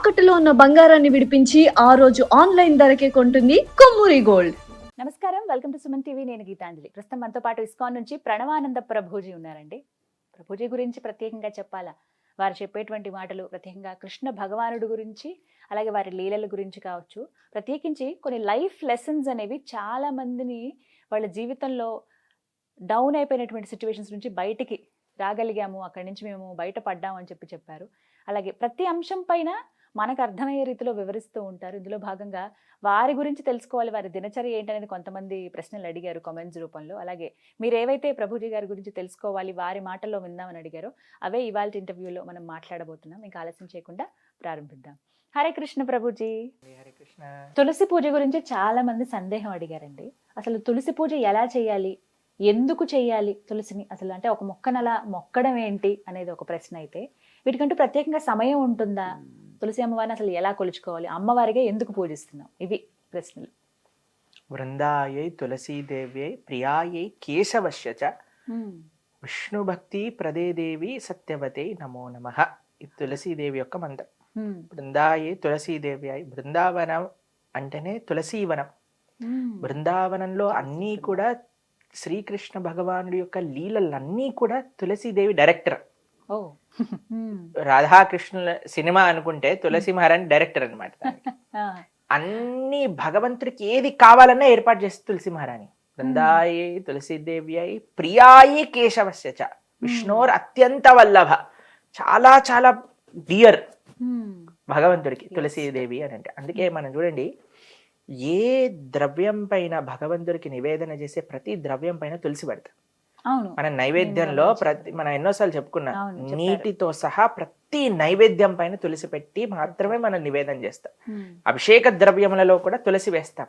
తాకట్టులో ఉన్న బంగారాన్ని విడిపించి ఆ రోజు ఆన్లైన్ ధరకే కొంటుంది కొమ్మూరి గోల్డ్. నమస్కారం, వెల్కమ్ టు సుమన్ టీవీ. నేను గీతాంజలి. ప్రస్తుతం మనతో పాటు ఇస్కాన్ నుంచి ప్రణవానంద ప్రభుజీ ఉన్నారండి. ప్రభుజీ గురించి ప్రత్యేకంగా చెప్పాలా, వారు చెప్పేటువంటి మాటలు ప్రత్యేకంగా కృష్ణ భగవానుడు గురించి, అలాగే వారి లీలల గురించి కావచ్చు, ప్రత్యేకించి కొన్ని లైఫ్ లెసన్స్ అనేవి చాలా మందిని వాళ్ళ జీవితంలో డౌన్ అయిపోయినటువంటి సిచ్యువేషన్స్ నుంచి బయటికి రాగలిగాము, అక్కడి నుంచి మేము బయటపడ్డాము అని చెప్పారు. అలాగే ప్రతి అంశం పైన మనకు అర్థమయ్యే రీతిలో వివరిస్తూ ఉంటారు. ఇందులో భాగంగా వారి గురించి తెలుసుకోవాలి, వారి దినచర్య ఏంటనేది కొంతమంది ప్రశ్నలు అడిగారు కామెంట్స్ రూపంలో. అలాగే మీరు ఏవైతే ప్రభుజీ గారి గురించి తెలుసుకోవాలి, వారి మాటల్లో విందామని అడిగారో అవే ఇవాళ ఇంటర్వ్యూలో మనం మాట్లాడబోతున్నాం. ఇంకా ఆలస్యం చేయకుండా ప్రారంభిద్దాం. హరే కృష్ణ ప్రభుజీ. హరే కృష్ణ. తులసి పూజ గురించి చాలా మంది సందేహం అడిగారండి. అసలు తులసి పూజ ఎలా చేయాలి, ఎందుకు చేయాలి తులసిని, అసలు అంటే ఒక మొక్కను అలా మొక్కడం ఏంటి అనేది ఒక ప్రశ్న అయితే, వీటికంటూ ప్రత్యేకంగా సమయం ఉంటుందా, తులసి అమ్మవారిని అసలు ఎలా కొలుచుకోవాలి, అమ్మవారిగా ఎందుకు పూజిస్తున్నాం, ఇవి ప్రశ్నలు. వృందాయై తులసీదేవ్యై ప్రియాయై కేశవశ్య చ విష్ణు భక్తి ప్రదే దేవి సత్యవతే నమో నమః. ఇది తులసీదేవి యొక్క మంత్రం. బృందాయై తులసీదేవ్యై, బృందావనం అంటేనే తులసీవనం. బృందావనంలో అన్నీ కూడా శ్రీకృష్ణ భగవానుడి యొక్క లీలలన్నీ కూడా తులసీదేవి డైరెక్టర్. రాధాకృష్ణుల సినిమా అనుకుంటే తులసి మహారాణి డైరెక్టర్ అనమాట. అన్ని భగవంతుడికి ఏది కావాలన్నా ఏర్పాటు చేస్తే తులసి మహారాణి. బృందాయే తులసీదేవ్యై ప్రియాయే కేశవస్య చ విష్ణోర్ అత్యంత వల్లభ. చాలా చాలా డియర్ భగవంతుడికి తులసీదేవి అని అంటే. అందుకే మనం చూడండి, ఏ ద్రవ్యం పైన భగవంతుడికి నివేదన చేసే ప్రతి ద్రవ్యం పైన తులసి పెడతాం. మన నైవేద్యంలో మనం ఎన్నోసార్లు చెప్పుకున్నాం, నీటితో సహా ప్రతి నైవేద్యం పైన తులసి పెట్టి మాత్రమే మనం నివేదన చేస్తాం. అభిషేక ద్రవ్యములలో కూడా తులసి వేస్తాం.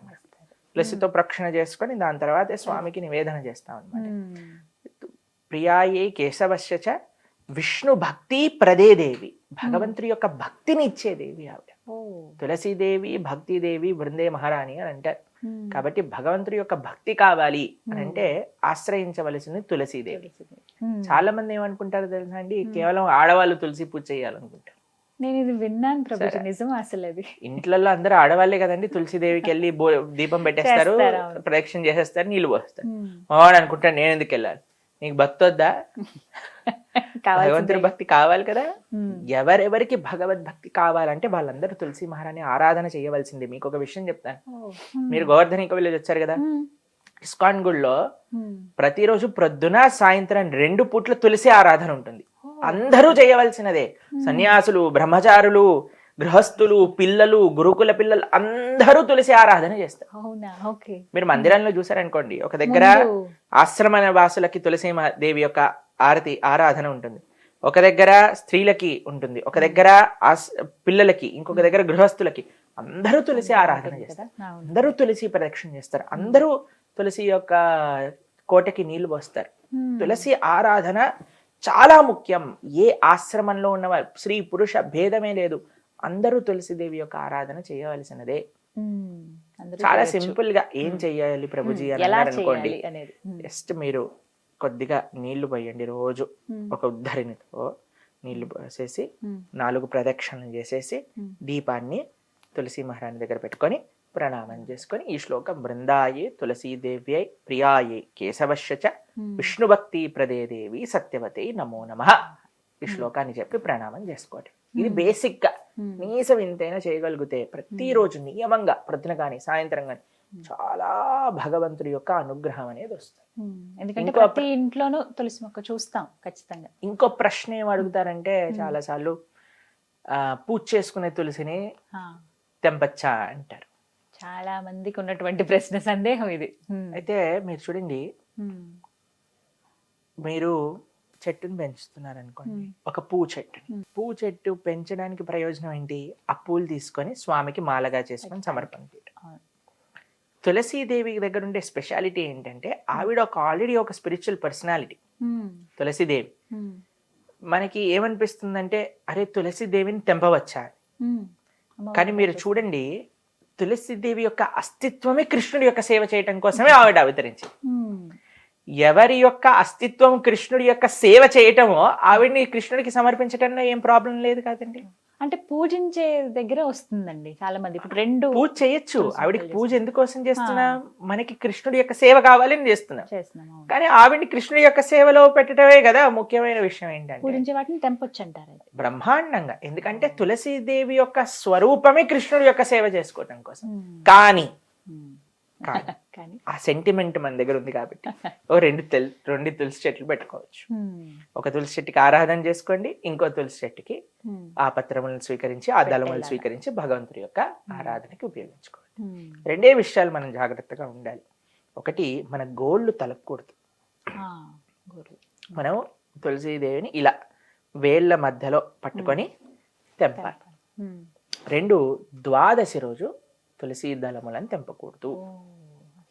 తులసితో ప్రక్షణ చేసుకొని దాని తర్వాత స్వామికి నివేదన చేస్తాం అనమాట. ప్రియాయే కేశవశ్య చ విష్ణు భక్తి ప్రదే దేవి. భగవంతుడి యొక్క భక్తిని ఇచ్చే దేవి ఆవిడ. తులసీదేవి భక్తిదేవి బృందే మహారాణి అని అంటారు. కాబట్టి భగవంతుడి యొక్క భక్తి కావాలి అని అంటే ఆశ్రయించవలసింది తులసీదేవి. చాలా మంది ఏమనుకుంటారు తెలుసా అండి, కేవలం ఆడవాళ్ళు తులసి పూజ చేయాలనుకుంటారు. నేను ఇది విన్నాను ప్రభుజీ, నిజం అసలు అది. ఇంట్లో అందరూ ఆడవాళ్లే కదండి, తులసీదేవికి వెళ్ళి దీపం పెట్టేస్తారు, ప్రదక్షిణ చేసేస్తారు, నీళ్లు పోస్తారు. మావాడు అనుకుంటాడు నేను ఎందుకు వెళ్ళాలి, నీకు భక్తి వద్దా? భగవంతుడి భక్తి కావాలి కదా. ఎవరెవరికి భగవద్భక్తి కావాలంటే వాళ్ళందరూ తులసి మహారాణి ఆరాధన చేయవలసింది. మీకు ఒక విషయం చెప్తాను. మీరు గోవర్ధనిక విలేజ్ వచ్చారు కదా, ఇస్కాన్ గుడిలో ప్రతిరోజు ప్రొద్దున సాయంత్రం 2 పూట్ల తులసి ఆరాధన ఉంటుంది. అందరూ చేయవలసినదే. సన్యాసులు, బ్రహ్మచారులు, గృహస్థులు, పిల్లలు, గురుకుల పిల్లలు అందరూ తులసి ఆరాధన చేస్తారు. మీరు మందిరంలో చూసారనుకోండి, ఒక దగ్గర ఆశ్రమ వాసులకి తులసి దేవి యొక్క ఆరాధన ఉంటుంది, ఒక దగ్గర స్త్రీలకి ఉంటుంది, ఒక దగ్గర పిల్లలకి, ఇంకొక దగ్గర గృహస్థులకి. అందరూ తులసి ఆరాధన చేస్తారు, అందరూ తులసి ప్రదక్షిణ చేస్తారు, అందరూ తులసి యొక్క కోటకి నీళ్లు పోస్తారు. తులసి ఆరాధన చాలా ముఖ్యం. ఏ ఆశ్రమంలో ఉన్నవారు, స్త్రీ పురుష భేదమే లేదు, అందరూ తులసిదేవి యొక్క ఆరాధన చేయవలసినదే. చాలా సింపుల్ గా ఏం చెయ్యాలి ప్రభుజీ అని అనుకోండి, జస్ట్ మీరు కొద్దిగా నీళ్లు పోయండి. రోజు ఒక ఉద్ధరినితో నీళ్లు పోసేసి 4 ప్రదక్షిణలు చేసేసి దీపాన్ని తులసి మహారాణి దగ్గర పెట్టుకొని ప్రణామం చేసుకొని ఈ శ్లోకం, బృందాయే తులసీదేవ్యై ప్రియాయే కేశవశ్య చ విష్ణు భక్తి ప్రదే దేవి సత్యవతే నమో నమః, ఈ శ్లోకాన్ని చెప్పి ప్రణామం చేసుకోండి. ఇది బేసిక్ గా కనీసం ఇంతైనా చేయగలిగితే ప్రతిరోజు నియమంగా ప్రొద్దున కానీ సాయంత్రం కానీ చాలా భగవంతుడి యొక్క అనుగ్రహం అనేది వస్తుంది. ఎందుకంటే ప్రతి ఇంట్లోనూ తులసి మొక్క చూస్తాం ఖచ్చితంగా. ఇంకో ప్రశ్న ఏం అడుగుతారంటే, చాలా సార్లు పూజ చేసుకునే తులసిని తెంపచ్చా అంటారు. చాలా మందికి ఉన్నటువంటి ప్రశ్న, సందేహం ఇది. అయితే మీరు చూడండి, మీరు చెట్టును పెంచుతున్నారు అనుకోండి, ఒక పువ్వు చెట్టు పెంచడానికి ప్రయోజనం ఏంటి? ఆ పూలు తీసుకొని స్వామికి మాలగా చేసుకొని సమర్పణ చేయడం. తులసీదేవి దగ్గర ఉండే స్పెషాలిటీ ఏంటంటే, ఆవిడ ఆల్రెడీ ఒక స్పిరిచువల్ పర్సనాలిటీ తులసీదేవి. మనకి ఏమనిపిస్తుందంటే, అరే తులసీదేవిని తెంపవచ్చా? కానీ మీరు చూడండి, తులసీదేవి యొక్క అస్తిత్వమే కృష్ణుడి యొక్క సేవ చేయటం కోసమే ఆవిడ అవతరించింది. ఎవరి యొక్క అస్తిత్వం కృష్ణుడి యొక్క సేవ చేయటమో ఆవిడ్ని కృష్ణుడికి సమర్పించటంలో ఏం ప్రాబ్లం లేదు కదండి. అంటే పూజించే దగ్గర వస్తుందండి చాలా మంది. ఇప్పుడు 2 పూజ చేయొచ్చు. తులసి ఆవిడకి మొక్కలు పూజ ఎందుకోసం చేస్తున్నా, మనకి కృష్ణుడి యొక్క సేవ కావాలని చేస్తున్నాం. చేస్తున్నాం. అవును. కానీ ఆవిడ్ని కృష్ణుడి యొక్క సేవలో పెట్టడమే కదా ముఖ్యమైన విషయం. ఏంటంటే పూజించే వాటిని తెంపొచ్చు అంటారు అది. బ్రహ్మాండంగా, ఎందుకంటే తులసీదేవి యొక్క స్వరూపమే కృష్ణుడి యొక్క సేవ చేసుకోవడం కోసం. కానీ కానీ కానీ ఆ సెంటిమెంట్ మన దగ్గర ఉంది కాబట్టి ఓ రెండు తులసి చెట్లు పెట్టుకోవచ్చు. ఒక తులసి చెట్టుకి ఆరాధన చేసుకోండి, ఇంకో తులసి చెట్టుకి ఆ పత్రములను స్వీకరించి, ఆ దళములను స్వీకరించి భగవంతుడి యొక్క ఆరాధనకి ఉపయోగించుకోండి. 2 విషయాలు మనం జాగ్రత్తగా ఉండాలి. ఒకటి, మన గోళ్ళు తలపకూడదు. మనం తులసీదేవిని ఇలా వేళ్ల మధ్యలో పట్టుకొని తెంపాలి. 2, ద్వాదశి రోజు తులసి దళములను తెంపకూడదు.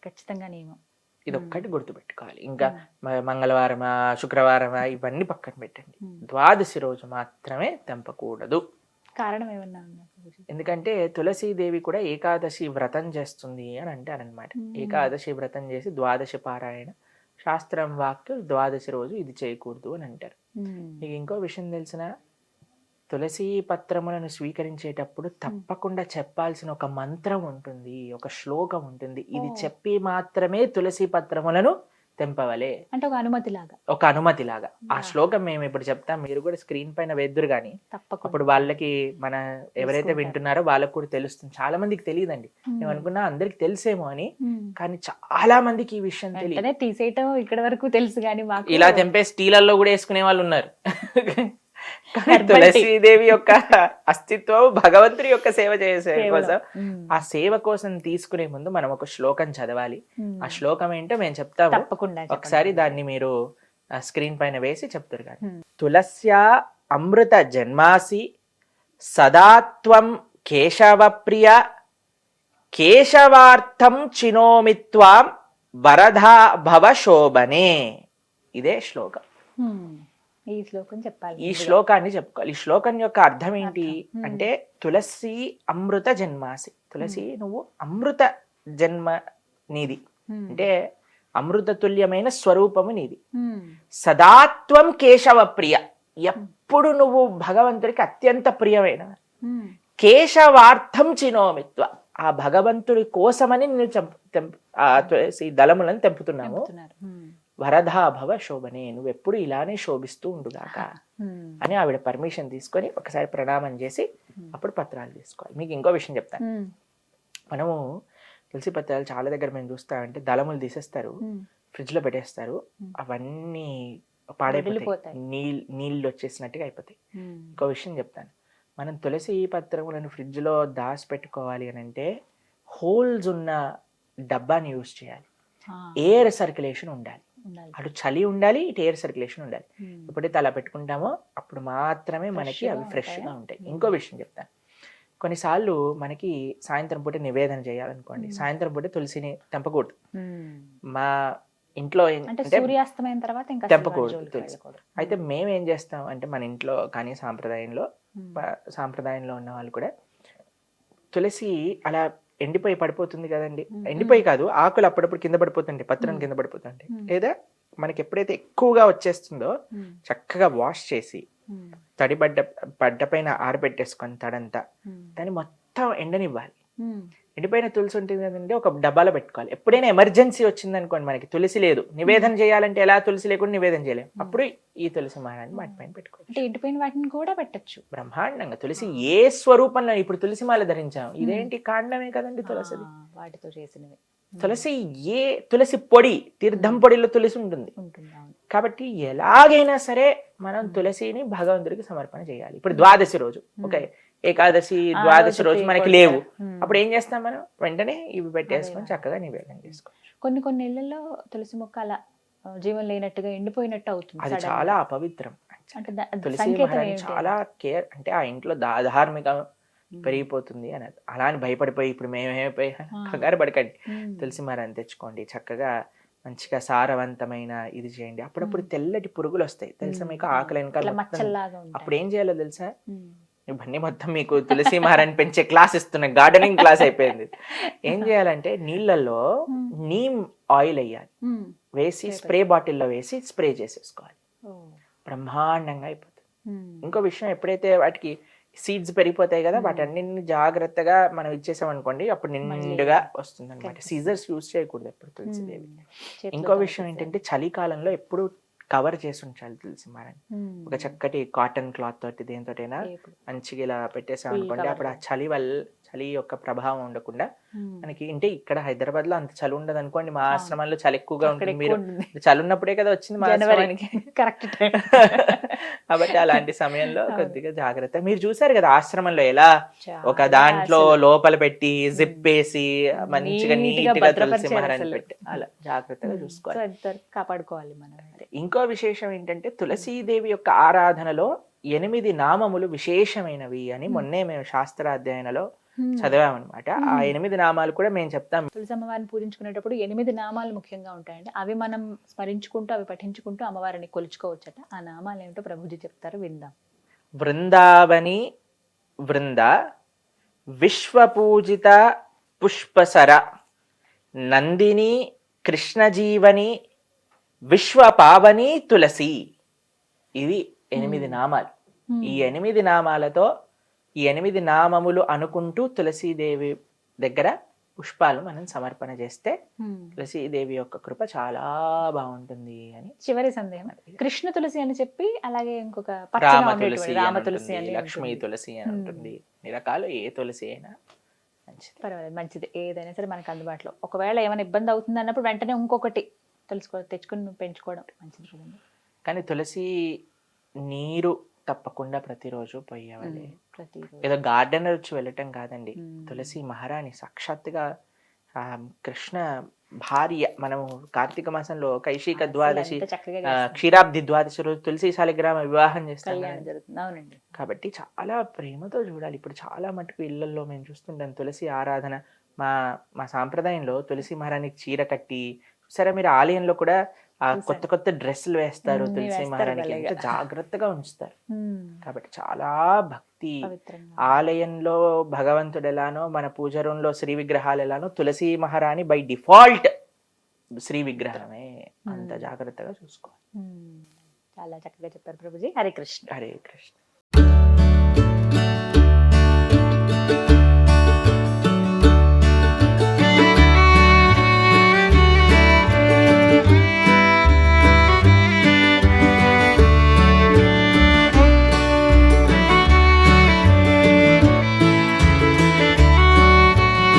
ఖచ్చితంగా నియమం. ఇదొక్కటి గుర్తుపెట్టుకోవాలి. ఇంకా మంగళవారమా శుక్రవారమా ఇవన్నీ పక్కన పెట్టండి. ద్వాదశి రోజు మాత్రమే తెంపకూడదు. కారణం ఏమన్నా? ఎందుకంటే తులసీదేవి కూడా ఏకాదశి వ్రతం చేస్తుంది అని అంటారనమాట. ఏకాదశి వ్రతం చేసి ద్వాదశి పారాయణ, శాస్త్రం వాక్యం ద్వాదశి రోజు ఇది చేయకూడదు అని అంటారు. మీకు ఇంకో విషయం తెలిసిన, తులసి పత్రములను స్వీకరించేటప్పుడు తప్పకుండా చెప్పాల్సిన ఒక మంత్రం ఉంటుంది, ఒక శ్లోకం ఉంటుంది. ఇది చెప్పి మాత్రమే తులసి పత్రములను తెంపవలే, అంటే ఒక అనుమతి లాగా. ఒక అనుమతి లాగా. ఆ శ్లోకం మేము ఇప్పుడు చెప్తాం, మీరు కూడా స్క్రీన్ పైన వేద్దురు కానీ అప్పుడు వాళ్ళకి, మన ఎవరైతే వింటున్నారో వాళ్ళకి కూడా తెలుస్తుంది. చాలా మందికి తెలియదండి. మేము అనుకున్నా అందరికి తెలిసేమో అని, కానీ చాలా మందికి ఈ విషయం తెలియదు. తీసేయటం ఇక్కడ వరకు తెలుసు కానీ ఇలా తెంపే స్టీలల్లో కూడా వేసుకునే వాళ్ళు ఉన్నారు. తులసీదేవి యొక్క అస్తిత్వం భగవంతుడి యొక్క సేవ చేసే కోసం, ఆ సేవ కోసం తీసుకునే ముందు మనం ఒక శ్లోకం చదవాలి. ఆ శ్లోకం ఏంటో మేము చెప్తాము, ఒకసారి దాన్ని మీరు స్క్రీన్ పైన వేసి చెప్తారు. కానీ తులస్యా అమృత జన్మాసి సదాత్వం కేశవ ప్రియ కేశవార్థం చినోమిత్వాం వరధా భవ శోభనే. ఇదే శ్లోకం. ఈ శ్లోకం చెప్పాలి. ఈ శ్లోకాన్ని చెప్పుకోవాలి. ఈ శ్లోకం యొక్క అర్థం ఏంటి అంటే, తులసి అమృత జన్మాసి, తులసి నువ్వు అమృత జన్మ నీది, అంటే అమృత తుల్యమైన స్వరూపము నీది. సదాత్వం కేశవ ప్రియ, ఎప్పుడు నువ్వు భగవంతుడికి అత్యంత ప్రియమైన. కేశవార్థం చినోమిత్వ, ఆ భగవంతుడి కోసమని నేను తులసి దళములను తెంపుతున్నాము. వరదాభవ శోభనే, నువ్వెప్పుడు ఇలానే శోభిస్తూ ఉండుగాక అని ఆవిడ పర్మిషన్ తీసుకొని ఒకసారి ప్రణామం చేసి అప్పుడు పత్రాలు తీసుకోవాలి. మీకు ఇంకో విషయం చెప్తాను. మనము తులసి పత్రాలు చాలా దగ్గర మేము చూస్తామంటే దళములు తీసేస్తారు, ఫ్రిడ్జ్ లో పెట్టేస్తారు, అవన్నీ పాడైపోతాయి, నీళ్ళు వచ్చేసినట్టుగా అయిపోతాయి. ఇంకో విషయం చెప్తాను, మనం తులసి పత్రములను ఫ్రిడ్జ్ లో దాచి పెట్టుకోవాలి అని అంటే హోల్స్ ఉన్న డబ్బాని యూజ్ చేయాలి. ఎయిర్ సర్క్యులేషన్ ఉండాలి, అటు చలి ఉండాలి, ఇటు ఎయిర్ సర్క్యులేషన్ ఉండాలి. ఎప్పుడైతే అలా పెట్టుకుంటామో అప్పుడు మాత్రమే మనకి అవి ఫ్రెష్ గా ఉంటాయి. ఇంకో విషయం చెప్తాను, కొన్నిసార్లు మనకి సాయంత్రం పూట నివేదన చేయాలనుకోండి, సాయంత్రం పూట తులసిని తెంపకూడదు. మా ఇంట్లో సూర్యాస్తమైన తర్వాత తెంపకూడదు తులసి. అయితే మేము ఏం చేస్తాం అంటే, మన ఇంట్లో కానీ సాంప్రదాయంలో ఉన్న వాళ్ళు కూడా తులసి అలా ఎండిపోయి పడిపోతుంది కదండి, ఎండిపోయి కాదు, ఆకులు అప్పుడప్పుడు కింద పడిపోతుంటాయి, పత్రం కింద పడిపోతుంటాయి. లేదా మనకి ఎప్పుడైతే ఎక్కువగా వచ్చేస్తుందో చక్కగా వాష్ చేసి తడి పడ్డ పైన ఆరబెట్టేసుకొని తడంతా, దాన్ని మొత్తం ఎండనివ్వాలి. ఎండిపోయిన తులసి ఉంటుంది కదండి, ఒక డబ్బాలో పెట్టుకోవాలి. ఎప్పుడైనా ఎమర్జెన్సీ వచ్చింది అనుకోండి, మనకి తులసి లేదు, నివేదన చేయాలంటే ఎలా తులసి లేకుండా నివేదన చేయలేము, అప్పుడు ఈ తులసి మాలని వాటి పైన పెట్టుకోవాలి. ఎండిపోయిన వాటిని కూడా పెట్టచ్చు బ్రహ్మాండంగా. తులసి ఏ స్వరూపంలో, ఇప్పుడు తులసి మాల ధరించాం, ఇదేంటి కాండమే కదండి తులసిది, వాటితో చేసినవి. తులసి తులసి పొడి, తీర్థం పొడిలో తులసి ఉంటుంది కాబట్టి ఎలాగైనా సరే మనం తులసిని భగవంతుడికి సమర్పణ చేయాలి. ఇప్పుడు ద్వాదశి రోజు, ఓకే, ఏకాదశి ద్వాదశి రోజు మనకి లేవు, అప్పుడు ఏం చేస్తాం మనం, వెంటనే ఇవి పెట్టేసుకొని చక్కగా నివేదన చేసుకోవచ్చు. కొన్ని ఇళ్లలో తులసి మొక్క అలా జీవం లేనట్టుగా ఎండిపోయినట్టు అవుతుంది, అది చాలా అపవిత్రం. తులసి మహారాణి చాలా కేర్, అంటే ఆ ఇంట్లో ధార్మిక పెరిగిపోతుంది అని. అలా అని భయపడిపోయి ఇప్పుడు మేమేమైపోయి కంగారు పడకండి, తులసి మహారాణి తెచ్చుకోండి, చక్కగా మంచిగా సారవంతమైన ఇది చేయండి. అప్పుడప్పుడు తెల్లటి పురుగులు వస్తాయి తెలుసా మీకు, ఆకలి వెనకాల. అప్పుడు ఏం చేయాలో తెలుసా, ఇవన్నీ మొత్తం మీకు తులసి మహారాణి పెంచే క్లాస్ ఇస్తున్నా, గార్డెనింగ్ క్లాస్ అయిపోయింది. ఏం చేయాలంటే నీళ్ళల్లో నీమ్ ఆయిల్ వేయాలి, వేసి స్ప్రే బాటిల్లో వేసి స్ప్రే చేసేసుకోవాలి, బ్రహ్మాండంగా అయిపోతుంది. ఇంకో విషయం, ఎప్పుడైతే వాటికి సీడ్స్ పెరిగిపోతాయి కదా, వాటన్నిటిని జాగ్రత్తగా మనం ఇచ్చేసాం అనుకోండి, అప్పుడు నిండుగా వస్తుంది అనమాట. సీజర్స్ యూజ్ చేయకూడదు ఎప్పుడు తులసిదేవి. ఇంకో విషయం ఏంటంటే చలికాలంలో ఎప్పుడు కవర్ చేసి ఉంచాలి తులసి మాలని. ఒక చక్కటి కాటన్ క్లాత్ తోటి దేనితోటైనా మంచిగా ఇలా పెట్టేసాం అనుకోండి, అప్పుడు ఆ చలి యొక్క ప్రభావం ఉండకుండా మనకి. అంటే ఇక్కడ హైదరాబాద్ లో అంత చలి ఉండదు అనుకోండి, మా ఆశ్రమంలో చలి ఎక్కువగా ఉంటుంది. మీరు చలి ఉన్నప్పుడే కదా వచ్చింది మా ఆశ్రమానికి, కరెక్ట్. కాబట్టి అలాంటి సమయంలో కొద్దిగా జాగ్రత్త. మీరు చూసారు కదా ఆశ్రమంలో ఎలా ఒక దాంట్లో లోపల పెట్టి జిప్ వేసి మంచిగా నీట్ గా తులసి మహారాణి పెట్టి అలా జాగ్రత్తగా చూసుకోవాలి, కాపాడుకోవాలి మనం. ఇంకో విశేషం ఏంటంటే తులసీదేవి యొక్క ఆరాధనలో 8 నామములు విశేషమైనవి అని మొన్నే మేము శాస్త్రాధ్యయనలో చదివామన్నమాట. ఆ 8 నామాలు కూడా మేము చెప్తాం. తులసి అమ్మవారిని పూజించుకునేటప్పుడు 8 నామాలు ముఖ్యంగా ఉంటాయండి. అవి మనం స్మరించుకుంటూ అవి పఠించుకుంటూ అమ్మవారిని కొలుచుకోవచ్చట. ఆ నామాలు ఏమిటో ప్రభుజీ చెప్తారు, విందాం. వృందావని వృంద, విశ్వపూజిత పుష్పసర, నందిని కృష్ణజీవని, విశ్వపావని తులసి. ఇవి 8 నామాలు. ఈ 8 నామాలతో ఈ 8 నామములు అనుకుంటూ తులసీదేవి దగ్గర పుష్పాలు మనం సమర్పణ చేస్తే తులసీదేవి యొక్క కృప చాలా బాగుంటుంది అని. చివరి సందేహం, కృష్ణ తులసి అని చెప్పి అలాగే ఇంకొక రామ తులసి అని, లక్ష్మీ తులసి అని ఉంటుంది. ఈ రకాలు ఏ తులసి అయినా మంచిది, పర్వాలేదు, మంచిది. ఏదైనా సరే మనకు అందుబాటులో. ఒకవేళ ఏమైనా ఇబ్బంది అవుతుంది అన్నప్పుడు వెంటనే ఇంకొకటి తెచ్చుకుని పెంచుకోవడం మంచిది చూడండి. కానీ తులసి నీరు తప్పకుండా ప్రతిరోజు పోయేవాలి. ఏదో గార్డెనర్ వచ్చి వెళ్ళటం కాదండి. తులసి మహారాణి సాక్షాత్తుగా కృష్ణ భార్య. మనము కార్తీక మాసంలో కైశిక ద్వాదశి, క్షీరాబ్ది ద్వాదశి రోజు తులసి శాలిగ్రామ వివాహం చేస్తాం కాబట్టి చాలా ప్రేమతో చూడాలి. ఇప్పుడు చాలా మటుకు ఇళ్లలో మేము చూస్తుంటాం తులసి ఆరాధన. మా సాంప్రదాయంలో తులసి మహారాణికి చీర కట్టి, సరే మీరు ఆలయంలో కూడా ఆ కొత్త డ్రెస్సులు వేస్తారు తులసి మహారాణికి, ఎంత జాగ్రత్తగా ఉంచుతారు. కాబట్టి చాలా భక్తి. ఆలయంలో భగవంతుడు ఎలానో మన పూజ రూమ్ లో శ్రీ విగ్రహాలు ఎలానో తులసి మహారాణి బై డిఫాల్ట్ శ్రీ విగ్రహమే. అంత జాగ్రత్తగా చూసుకోవాలి. చాలా చక్కగా చెప్పారు ప్రభుజీ. హరే కృష్ణ. హరే కృష్ణ.